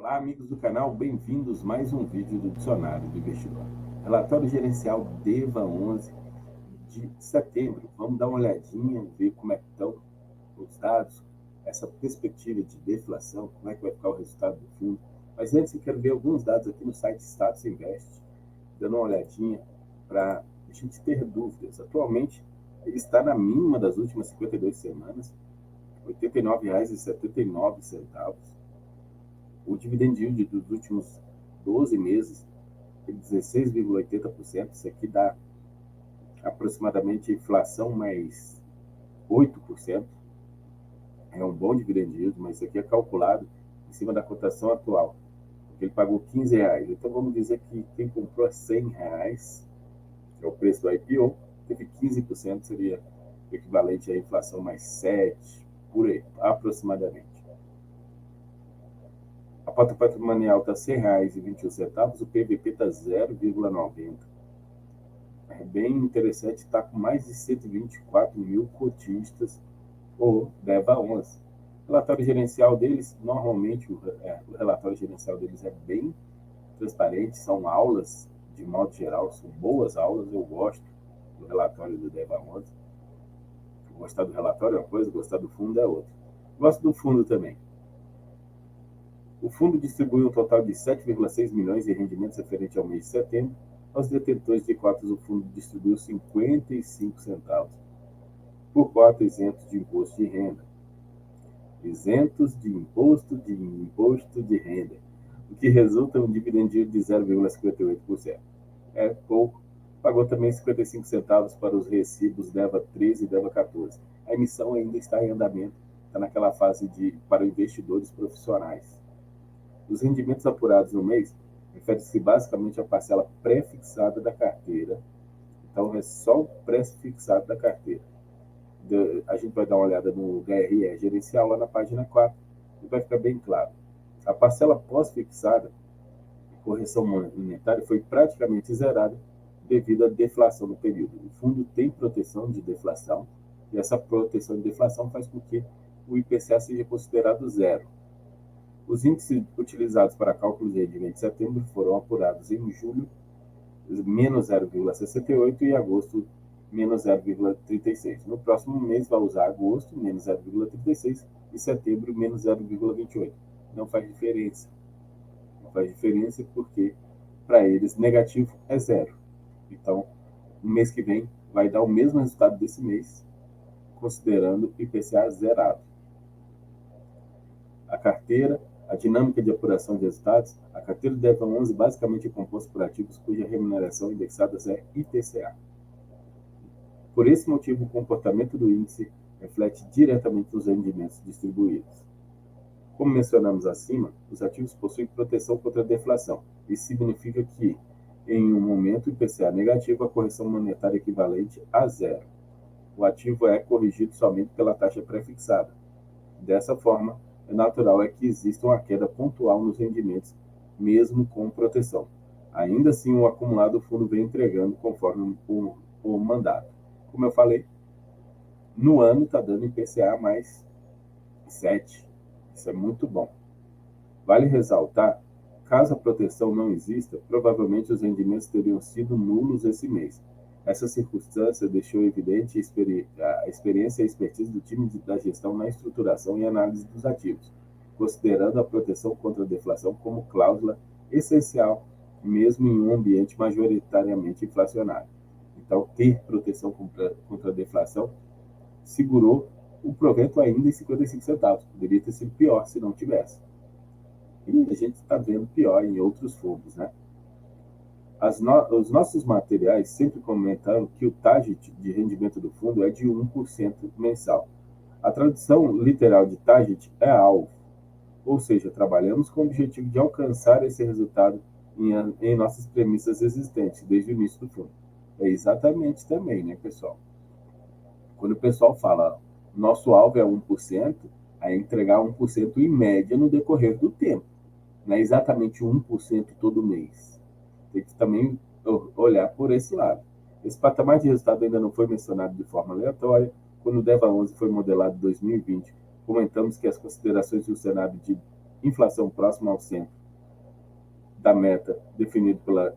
Olá, amigos do canal, bem-vindos a mais um vídeo do Dicionário do Investidor. Relatório gerencial DEVA 11 de setembro. Vamos dar uma olhadinha, ver como é que estão os dados, essa perspectiva de deflação, como é que vai ficar o resultado do fundo. Mas antes eu quero ver alguns dados aqui no site Status Invest, dando uma olhadinha para a gente ter dúvidas. Atualmente, ele está na mínima das últimas 52 semanas, R$ 89,79. O dividend yield dos últimos 12 meses é 16,80%. Isso aqui dá aproximadamente inflação mais 8%. É um bom dividend yield, mas isso aqui é calculado em cima da cotação atual, porque ele pagou R$ 15. Então vamos dizer que quem comprou a R$ 100, que é o preço do IPO, teve 15%, seria equivalente à inflação mais 7%, por aí, aproximadamente. A cota patrimonial está R$ 100,21, o PVP está 0,90. É bem interessante, está com mais de 124 mil cotistas, ou DEVA 11. O relatório gerencial deles, normalmente o relatório gerencial deles é bem transparente, são aulas, de modo geral, são boas aulas, eu gosto do relatório do DEVA 11. Gostar do relatório é uma coisa, gostar do fundo é outra. Gosto do fundo também. O fundo distribui um total de 7,6 milhões em rendimentos referente ao mês de setembro. Aos detentores de cotas, o fundo distribuiu 55 centavos por cota, isentos de imposto de renda. Isentos de imposto de renda, o que resulta em um dividend yield de 0,58%. É pouco. Pagou também 55 centavos para os recibos DEVA 13 e DEVA 14. A emissão ainda está em andamento, está naquela fase para investidores profissionais. Os rendimentos apurados no mês referem-se basicamente à parcela pré-fixada da carteira. Então, é só o pré-fixado da carteira. A gente vai dar uma olhada no HRE gerencial lá na página 4 e vai ficar bem claro. A parcela pós-fixada, correção monetária, foi praticamente zerada devido à deflação do período. O fundo tem proteção de deflação e essa proteção de deflação faz com que o IPCA seja considerado zero. Os índices utilizados para cálculo de rendimento de setembro foram apurados em julho, menos 0,68, e agosto, menos 0,36. No próximo mês vai usar agosto, menos 0,36, e setembro, menos 0,28. Não faz diferença. Não faz diferença porque, para eles, negativo é zero. Então, no mês que vem, vai dar o mesmo resultado desse mês, considerando IPCA zerado. A carteira, a dinâmica de apuração de resultados, a carteira do DEVA 11 basicamente é composta por ativos cuja remuneração indexada é IPCA. Por esse motivo, o comportamento do índice reflete diretamente nos rendimentos distribuídos. Como mencionamos acima, os ativos possuem proteção contra a deflação. Isso significa que, em um momento IPCA negativo, a correção monetária é equivalente a zero. O ativo é corrigido somente pela taxa pré-fixada. Dessa forma, é natural que exista uma queda pontual nos rendimentos, mesmo com proteção. Ainda assim, o acumulado do fundo vem entregando conforme o mandato. Como eu falei, no ano está dando IPCA mais 7. Isso é muito bom. Vale ressaltar, caso a proteção não exista, provavelmente os rendimentos teriam sido nulos esse mês. Essa circunstância deixou evidente a experiência e a expertise do time da gestão na estruturação e análise dos ativos, considerando a proteção contra a deflação como cláusula essencial, mesmo em um ambiente majoritariamente inflacionário. Então, ter proteção contra a deflação segurou o provento ainda em 55 centavos. Poderia ter sido pior se não tivesse. E a gente está vendo pior em outros fundos, né? Os nossos materiais sempre comentaram que o target de rendimento do fundo é de 1% mensal. A tradução literal de target é alvo, ou seja, trabalhamos com o objetivo de alcançar esse resultado em nossas premissas existentes desde o início do fundo. É exatamente também, né, pessoal? Quando o pessoal fala nosso alvo é 1%, é entregar 1% em média no decorrer do tempo. Não é exatamente 1% todo mês. Tem que também olhar por esse lado. Esse patamar de resultado ainda não foi mencionado de forma aleatória. Quando o DEVA 11 foi modelado em 2020, comentamos que as considerações do cenário de inflação próxima ao centro da meta definido pela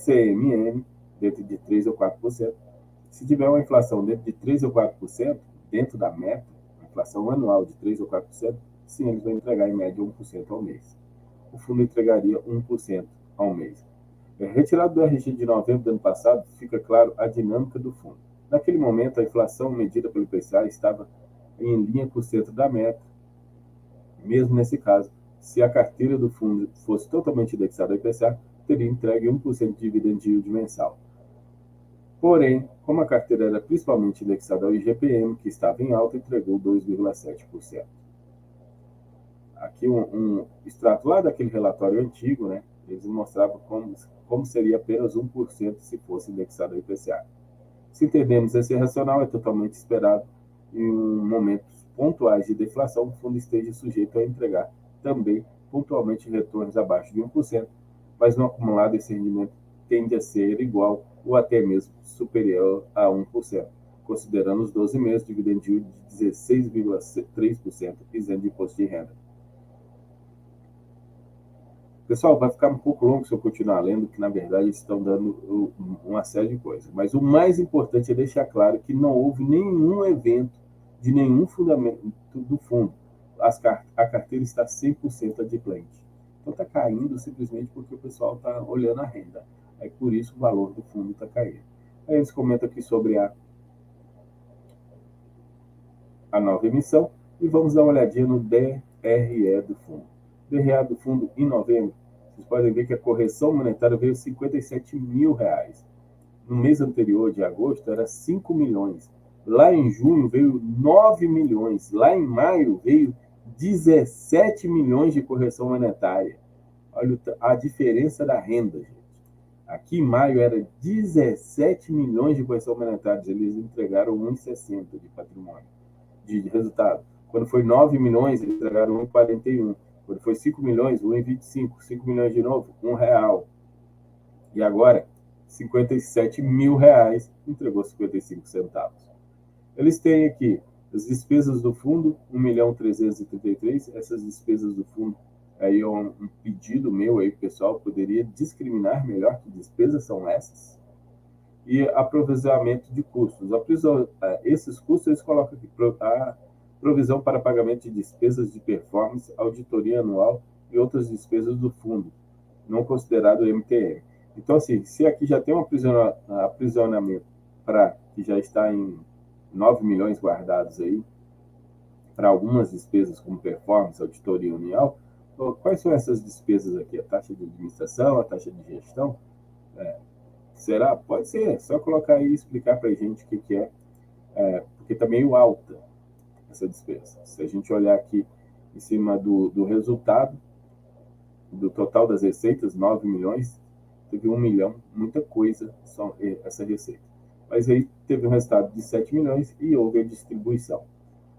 CMN, dentro de 3 ou 4%. Se tiver uma inflação dentro de 3 ou 4%, dentro da meta, inflação anual de 3 ou 4%, sim, eles vão entregar em média 1% ao mês. O fundo entregaria 1% ao mês. Retirado do RG de novembro do ano passado, fica claro a dinâmica do fundo. Naquele momento, a inflação medida pelo IPCA estava em linha com o centro da meta. Mesmo nesse caso, se a carteira do fundo fosse totalmente indexada ao IPCA, teria entregue 1% de dividend yield mensal. Porém, como a carteira era principalmente indexada ao IGPM, que estava em alta, entregou 2,7%. Aqui um extrato lá daquele relatório antigo, né? Eles mostravam como seria apenas 1% se fosse indexado ao IPCA. Se entendemos esse racional, é totalmente esperado em momentos pontuais de deflação, o fundo esteja sujeito a entregar também pontualmente retornos abaixo de 1%, mas no acumulado esse rendimento tende a ser igual ou até mesmo superior a 1%, considerando os 12 meses, dividend yield de 16,3% isento de imposto de renda. Pessoal, vai ficar um pouco longo se eu continuar lendo, que na verdade eles estão dando uma série de coisas. Mas o mais importante é deixar claro que não houve nenhum evento de nenhum fundamento do fundo. A carteira está 100% adimplente. Então está caindo simplesmente porque o pessoal está olhando a renda. Aí por isso o valor do fundo está caindo. Aí eles comentam aqui sobre a nova emissão e vamos dar uma olhadinha no DRE do fundo. DRE do fundo em novembro, vocês podem ver que a correção monetária veio R$ 57 mil. No mês anterior, de agosto, era 5 milhões. Lá em junho veio 9 milhões. Lá em maio veio 17 milhões de correção monetária. Olha a diferença da renda, gente. Aqui em maio era 17 milhões de correção monetária. Eles entregaram 1,60 de patrimônio, de resultado. Quando foi 9 milhões, eles entregaram 1,41. Quando foi 5 milhões, 1,25. 5 milhões de novo, R$1. E agora, 57 mil reais, entregou 55 centavos. Eles têm aqui as despesas do fundo, 1.333.000. Essas despesas do fundo, aí é um pedido meu aí, pessoal, poderia discriminar melhor que despesas são essas. E aprovisionamento de custos. Esses custos eles colocam aqui, a provisão para pagamento de despesas de performance, auditoria anual e outras despesas do fundo, não considerado o MTM. Então, assim, se aqui já tem um aprisionamento que já está em 9 milhões guardados aí, para algumas despesas como performance, auditoria anual, quais são essas despesas aqui? A taxa de administração, a taxa de gestão? Será? Pode ser. Só colocar aí e explicar para a gente o que é, porque está meio alta essa despesa. Se a gente olhar aqui em cima do resultado, do total das receitas, 9 milhões, teve 1 milhão, muita coisa só essa receita. Mas aí teve um resultado de 7 milhões e houve a distribuição.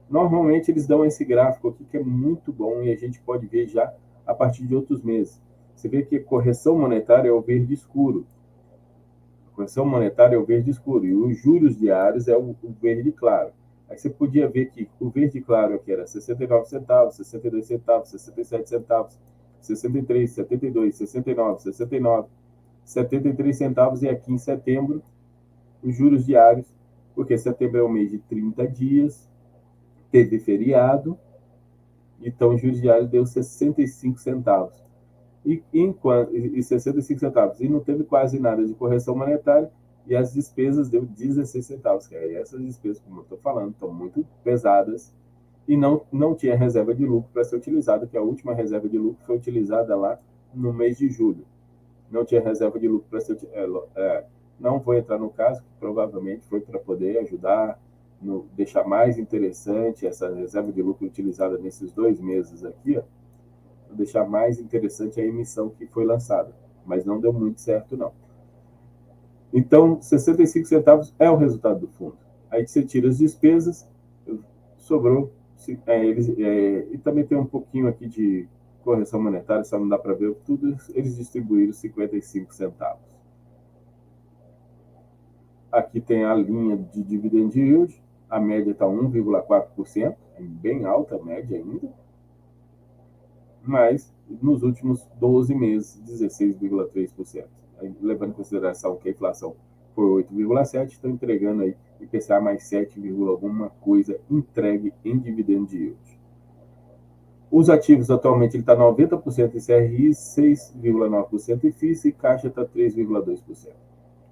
Normalmente eles dão esse gráfico aqui que é muito bom e a gente pode ver já a partir de outros meses. Você vê que correção monetária é o verde escuro. Correção monetária é o verde escuro e os juros diários é o verde claro. Aí você podia ver que o verde claro aqui era 69 centavos, 62 centavos, 67 centavos, 63, 72, 69, 69, 73 centavos, e aqui em setembro os juros diários, porque setembro é um mês de 30 dias, teve feriado, então os juros diários deu 65 centavos. E 65 centavos. E não teve quase nada de correção monetária, e as despesas deu 16 centavos. Que aí essas despesas, como eu estou falando, estão muito pesadas, e não tinha reserva de lucro para ser utilizada, que a última reserva de lucro foi utilizada lá no mês de julho. Não tinha reserva de lucro para ser utilizada. Não vou entrar no caso, que provavelmente foi para poder ajudar, deixar mais interessante essa reserva de lucro utilizada nesses 2 meses aqui, ó, para deixar mais interessante a emissão que foi lançada. Mas não deu muito certo, não. Então, 65 centavos é o resultado do fundo. Aí você tira as despesas, sobrou. E também tem um pouquinho aqui de correção monetária, só não dá para ver tudo. Eles distribuíram 55 centavos. Aqui tem a linha de dividend yield. A média está 1,4%, é bem alta a média ainda. mas nos últimos 12 meses, 16,3%. Levando em consideração que a inflação foi 8,7%, estão entregando aí IPCA mais 7, alguma coisa entregue em dividend yield. Os ativos atualmente ele está 90% em CRI, 6,9% em FIIs e Caixa está 3,2%.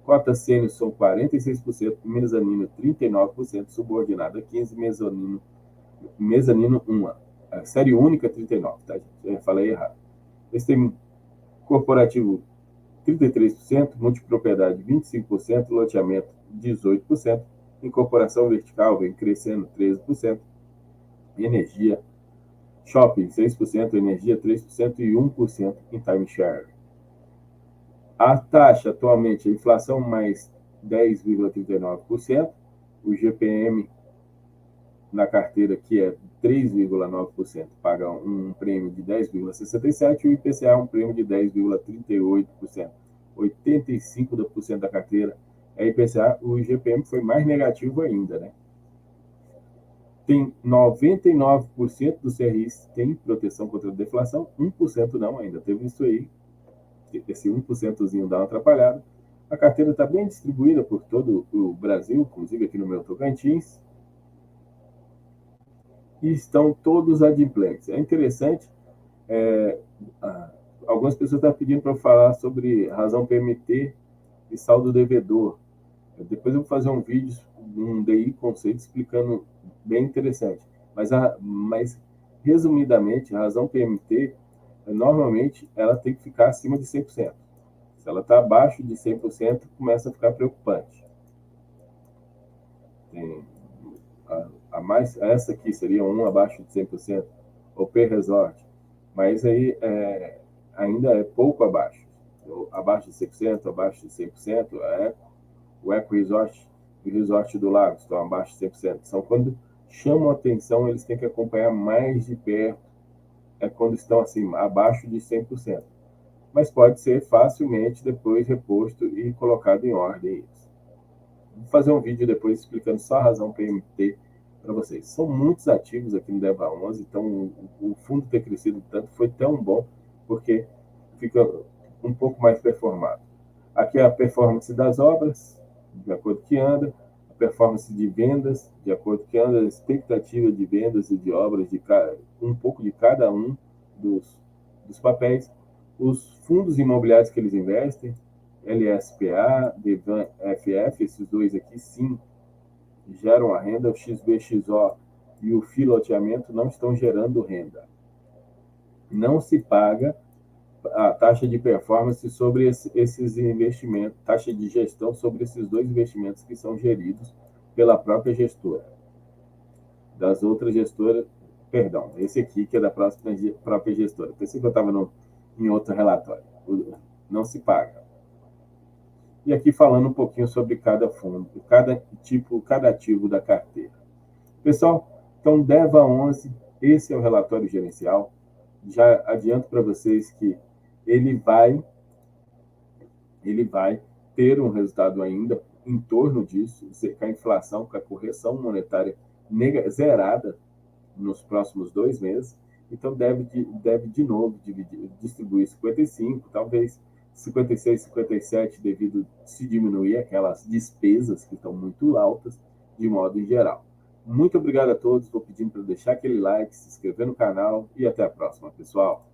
Cota sênior são 46%, mezanino 39%, subordinado 15%, mezanino 1%. A série única 39%, tá, gente? Eu falei errado. Eles têm corporativo 33%, multipropriedade 25%, loteamento 18%, incorporação vertical vem crescendo 13%, energia, shopping 6%, energia 3% e 1% em timeshare. A taxa atualmente, a inflação mais 10,39%, o GPM na carteira, que é 3,9%, paga um prêmio de 10,67% e o IPCA um prêmio de 10,38%. 85% da carteira é IPCA, o IGPM foi mais negativo ainda, né? Tem 99% dos CRIs tem proteção contra a deflação, 1% não, ainda teve isso aí, esse 1%zinho dá uma atrapalhada. A carteira está bem distribuída por todo o Brasil, inclusive aqui no meu Tocantins, e estão todos adimplentes. É interessante, algumas pessoas estão pedindo para eu falar sobre razão PMT e saldo devedor. Depois eu vou fazer um vídeo, um DI conceito explicando bem interessante. Mas resumidamente, a razão PMT, normalmente, ela tem que ficar acima de 100%. Se ela está abaixo de 100%, começa a ficar preocupante. Tem essa aqui seria um abaixo de 100%, o P-Resort, mas aí ainda é pouco abaixo. Abaixo de 100%, abaixo de 100%, o Eco Resort e o Resort do Lago estão abaixo de 100%. São quando chamam a atenção, eles têm que acompanhar mais de perto, quando estão assim, abaixo de 100%. Mas pode ser facilmente depois reposto e colocado em ordem isso. Vou fazer um vídeo depois explicando só a razão PMT para vocês. São muitos ativos aqui no DEVA11, então o fundo ter crescido tanto foi tão bom, porque fica um pouco mais performado. Aqui é a performance das obras, de acordo com que anda, a performance de vendas, de acordo com que anda, a expectativa de vendas e de obras, um pouco de cada um dos papéis, os fundos imobiliários que eles investem, LSPA, Devan, FF, esses dois aqui sim geram a renda, o XBXO e o FII loteamento não estão gerando renda. Não se paga a taxa de performance sobre esses investimentos, taxa de gestão sobre esses dois investimentos que são geridos pela própria gestora. Das outras gestoras, perdão, esse aqui que é da própria gestora. Pensei que eu estava em outro relatório. Não se paga. E aqui falando um pouquinho sobre cada fundo, cada ativo da carteira. Pessoal, então DEVA11, esse é o relatório gerencial. Já adianto para vocês que ele vai ter um resultado ainda em torno disso, com a inflação, com a correção monetária zerada nos próximos 2 meses. Então deve de novo distribuir 55, talvez 56, 57, devido se diminuir aquelas despesas que estão muito altas, de modo em geral. Muito obrigado a todos, estou pedindo para deixar aquele like, se inscrever no canal e até a próxima, pessoal.